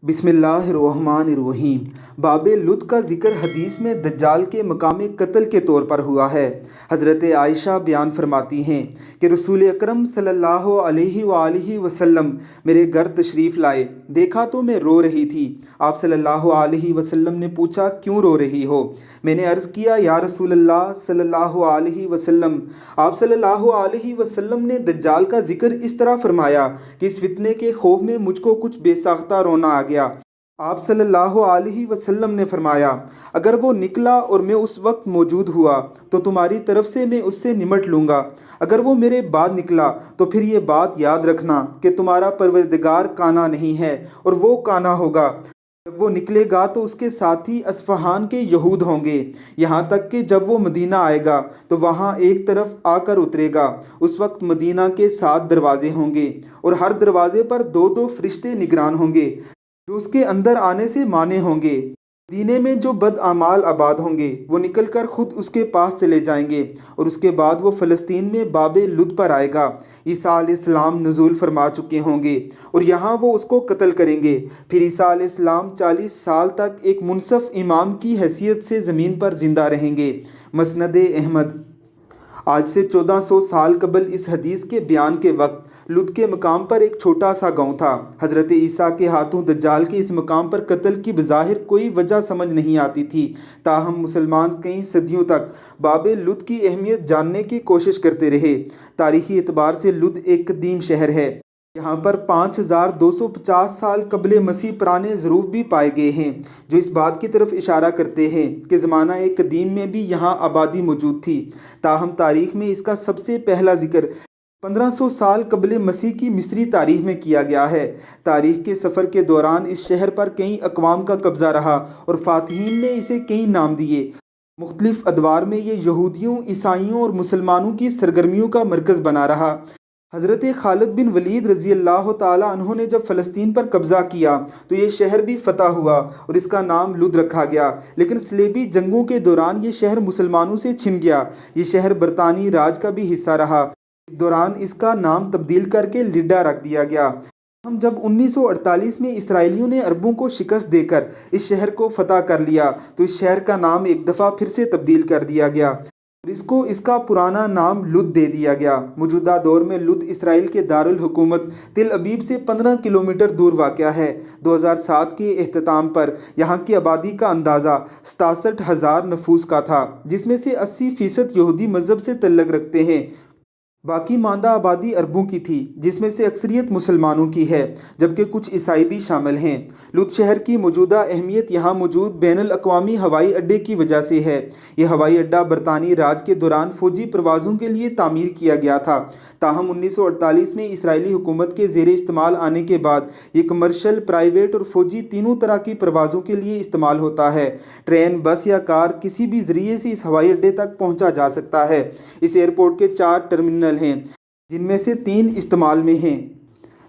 बिस्मिल्लाहिर्रहमानिर्रहीम। बाब लुत का ज़िक्र हदीस में दज्जाल के मकाम कत्ल के तौर पर हुआ है। हज़रत आयशा बयान फरमाती हैं कि रसूल अकरम सल्लल्लाहु अलैहि वसल्लम मेरे घर तशरीफ़ लाए। देखा तो मैं रो रही थी। आप सल्लल्लाहु अलैहि वसल्लम ने पूछा, क्यों रो रही हो? मैंने अर्ज़ किया, या रसूलल्लाह सल्लल्लाहु अलैहि वसल्लम। आप सल्लल्लाहु अलैहि वसल्लम ने दज्जाल का ज़िक्र इस तरह फरमाया कि इस फितने के खौफ में मुझको कुछ बेसाख्ता रोना आ गया। आप सल्लल्लाहु अलैहि वसल्लम ने फरमाया, अगर वो निकला और मैं उस वक्त मौजूद हुआ तो तुम्हारी तरफ से मैं उससे निमट लूँगा। अगर वो मेरे बाद निकला तो फिर ये बात याद रखना कि तुम्हारा परवरदिगार काना नहीं है और वो काना होगा। जब वो निकलेगा तो उसके साथी अस्फहान के यहूद होंगे, यहाँ तक कि जब वो मदीना आएगा तो वहाँ एक तरफ आकर उतरेगा। उस वक्त मदीना के 7 दरवाजे होंगे और हर दरवाजे पर 2-2 फरिश्ते निगरान होंगे जो उसके अंदर आने से माने होंगे। मदीने में जो बदआमाल आबाद होंगे वो निकल कर खुद उसके पास चले जाएंगे और उसके बाद वो फ़लस्तीन में बाब लुद पर आएगा। ईसा अलैहिस्सलाम नुज़ूल फरमा चुके होंगे और यहाँ वो उसको कत्ल करेंगे। फिर ईसा अलैहिस्सलाम 40 साल तक एक मुनसफ़ इमाम की हैसियत से ज़मीन पर ज़िंदा रहेंगे। मसनद अहमद। आज से 1400 साल कबल इस हदीस के बयान के वक्त लुद के मकाम पर एक छोटा सा गांव था। हज़रत ईसा के हाथों दज्जाल के इस मकाम पर कत्ल की बज़ाहिर कोई वजह समझ नहीं आती थी। ताहम मुसलमान कई सदियों तक बाब लुद की अहमियत जानने की कोशिश करते रहे। तारीख़ी एतबार से लुद एक कदीम शहर है। यहाँ पर 5250 साल कबले मसीह पुराने ज़रूफ भी पाए गए हैं जो इस बात की तरफ इशारा करते हैं कि ज़माना एक कदीम में भी यहाँ आबादी मौजूद थी। ताहम तारीख़ में इसका सबसे पहला ज़िक्र 1500 साल कबले मसीह की मिस्री तारीख़ में किया गया है। तारीख़ के सफ़र के दौरान इस शहर पर कई अक़वाम का कब्ज़ा रहा और फ़ातिहीन ने इसे कई नाम दिए। मुख्तलिफ़ अदवार में ये यहूदियों, ईसाइयों और मुसलमानों की सरगर्मियों का मरकज़ बना रहा। हज़रत खालिद बिन वलीद रज़ी अल्लाह ताला अन्हु ने जब फ़लस्तीन पर कब्ज़ा किया तो ये शहर भी फ़तह हुआ और इसका नाम लुद रखा गया। लेकिन सलेबी जंगों के दौरान ये शहर मुसलमानों से छिन गया। ये शहर बरतानी राज का भी हिस्सा रहा। इस दौरान इसका नाम तब्दील करके लिड्डा रख दिया गया। हम जब 1948 में इसराइलियों ने अरबों को शिकस्त देकर इस शहर को फ़तह कर लिया तो इस शहर का नाम एक दफ़ा फिर से तब्दील कर दिया गया और इसको इसका पुराना नाम लुद दे दिया गया। मौजूदा दौर में लुद इसराइल के दारुल हुकूमत तिल अबीब से 15 किलोमीटर दूर वाक़या है। 2007 के अख्ताम पर यहाँ की आबादी का अंदाज़ा 67,000 नफूस का था, जिसमें से 80% यहूदी मज़हब से तल्लुक़ रखते हैं। बाकी मांदा आबादी अरबों की थी, जिसमें से अक्सरियत मुसलमानों की है, जबकि कुछ ईसाई भी शामिल हैं। लुद शहर की मौजूदा अहमियत यहाँ मौजूद बैनुल अक़वामी हवाई अड्डे की वजह से है। यह हवाई अड्डा बरतानी राज के दौरान फ़ौजी परवाज़ों के लिए तामीर किया गया था। ताहम 1948 में इसराइली हुकूमत के ज़ेर इस्तेमाल आने के बाद ये कमर्शल, प्राइवेट और फ़ौजी तीनों तरह की परवाज़ों के लिए इस्तेमाल होता है। ट्रेन, बस या कार किसी भी ज़रिए से इस हवाई अड्डे तक पहुँचा जा सकता है। इस एयरपोर्ट के 4 टर्मिनल हैं, जिनमें से 3 इस्तेमाल में हैं,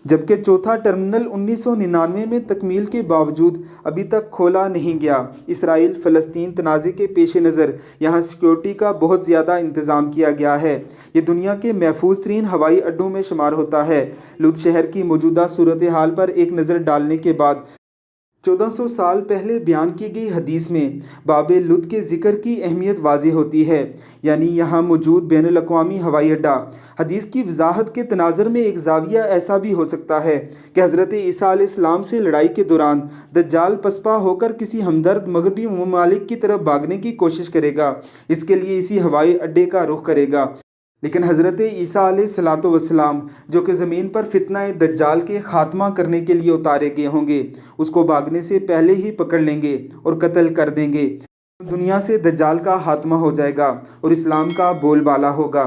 जबकि चौथा टर्मिनल 1999 में तकमील के बावजूद अभी तक खोला नहीं गया। इसराइल फ़लस्तीन तनाज़े के पेश नज़र यहाँ सिक्योरिटी का बहुत ज़्यादा इंतज़ाम किया गया है। ये दुनिया के महफूज तरीन हवाई अड्डों में शुमार होता है। लुद शहर की मौजूदा सूरत हाल पर एक नज़र डालने के बाद 1400 साल पहले बयान की गई हदीस में बाब लुद के ज़िक्र की अहमियत वाज़ेह होती है, यानी यहाँ मौजूद बैनुल अक़वामी हवाई अड्डा। हदीस की वजाहत के तनाज़र में एक ज़ाविया ऐसा भी हो सकता है कि हज़रत ईसा अलैहिस्सलाम से लड़ाई के दौरान दज्जाल पसपा होकर किसी हमदर्द मगरबी ममालिक की तरफ भागने की कोशिश करेगा। इसके लिए इसी हवाई अड्डे का रुख करेगा। लेकिन हज़रत ईसा अलैहिस्सलातु वस्सलाम, जो कि ज़मीन पर फितना दज्जाल के ख़ात्मा करने के लिए उतारे गए होंगे, उसको भागने से पहले ही पकड़ लेंगे और कत्ल कर देंगे। दुनिया से दज्जाल का ख़ात्मा हो जाएगा और इस्लाम का बोलबाला होगा।